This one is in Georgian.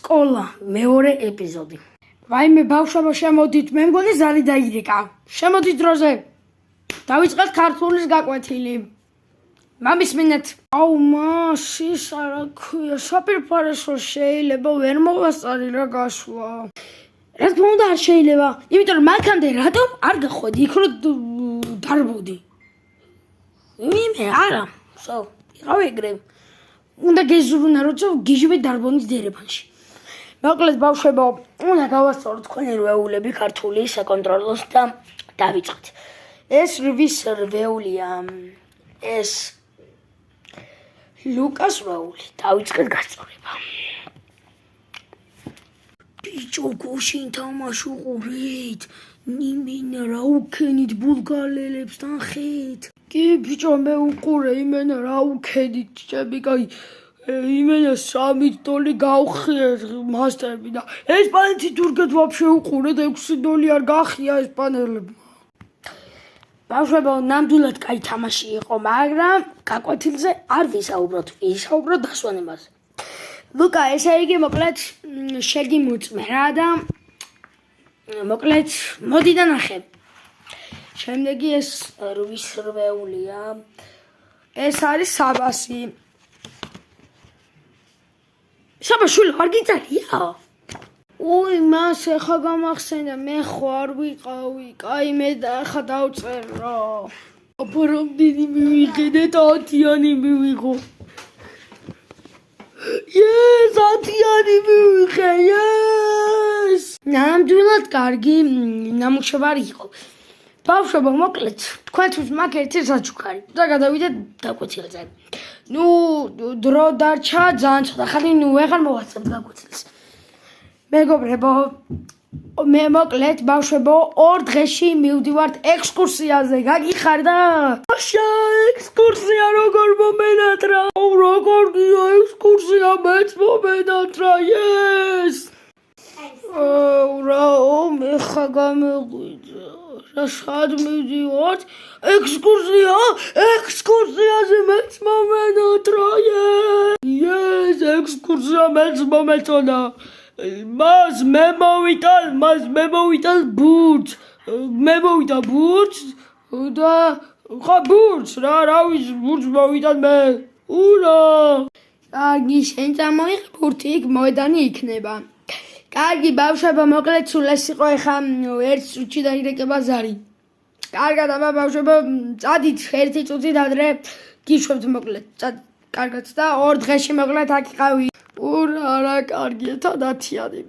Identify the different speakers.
Speaker 1: სკოლა მეორე ეპიზოდი. ვაიმე ბავშვებო, შემოდით, მე მგონი ზარი დაირეკა. შემოდით დროზე. დავიწყეთ ქართულის გაკვეთილი. მამისმინეთ. აუ მაშის არა ქვია, საპირფარეშო შეიძლება ვერ მოვასწარი რა გასვლა. რა თქმა უნდა არ შეიძლება, იმიტომ რომ მანქანამდე რატომ არ გახვედი იქ რომ დარბოდი. მე არა, სულ იყავ ეგრე. უნდა გეზრუნა როცა გიჟიბე დარბონის დერეფანში. მოკლედ ბავშვებო, უნდა გავასწოროთ თქვენი რვეულები ქართული საკონტროლოს და დავიწყოთ. ეს რის რვეულია? ეს ლუკას რვეული. დავიწყეთ გასწორება. ბიჭო, გუშინ თამაშ უყურეთ. იმენა რა უქენით ბულგარელებს ნახეთ. კი ბიჭო, მე უყურე იმენა რა უქენით ჭები, კაი იმენა 3 დოლი გავხიეთ მასტები და ესპანეთი თურქეთ ვაფშე უყურეთ 6 დოლი არ გახია ესპანელებმა. ბავშვებო, ნამდვილად კაი თამაში იყო, მაგრამ გაკვეთილზე არ ვისაუბროთ, ვისაუბროთ დასვენებაზე. ლუკა, ესე იგი მოკლედ შეგიმოწმე რა და მოკლედ მოდი და ნახე. შემდეგი ეს რის რვეულია? ეს არის საბასი. საბაშვილო, არ გიწარია? უი, მას ეხა გამახსენდა, მე ხო არ ვიყავი, კაი მე ახლა დავწერ რა. აბა რამდენი მივიღე და 10-იანი მივიღო. Yes, 10-იანი მივიღე, yes! ნამდვილად კარგი ნამუშევარი იყო. ბავშვებო, მოკლედ, თქვენთვის მაგ ერთი საჩუქარი და გადავიდეთ გაკვეთილზე. დრო დარჩა ძალიან ცოტა ხანი, ვეღარ მოვასწრებთ გაკვეთილს. მეგობრებო, მე მოკლედ ბავშვებო, 2 დღეში მივდივართ ექსკურსიაზე, გაგიხარდა? აშა, ექსკურსია როგორ მომენატრა? როგორ გია ექსკურსია მეც მომენატრა, yes! მე ხა გამეღვიძა. სად მივდივართ? ექსკურსიაზე მეც მომენატრა, yes! ექსკურსია მეც მომეწონა. მას მე მოვიტან ბურთს. მე მოვიტან ბურთს და ხა ბურთს რა ვიცი, ბურთს მოვიტან მე. ურა! კარგი, შენ წამოიღე ბურთი, იქ მოედანი იქნება. კარგი ბავშვებო, მოკლედ სულ ეს იყო ეხა ერთ წუთში დაირეკება ზარი. კარგად, აბა ბავშვებო, წადით 1 წუთით ადრე გიშვებთ მოკლედ. კარგად და 2 დღეში მოკლედ აქ იყავი. ურა, რა კარგია, 10-იანი.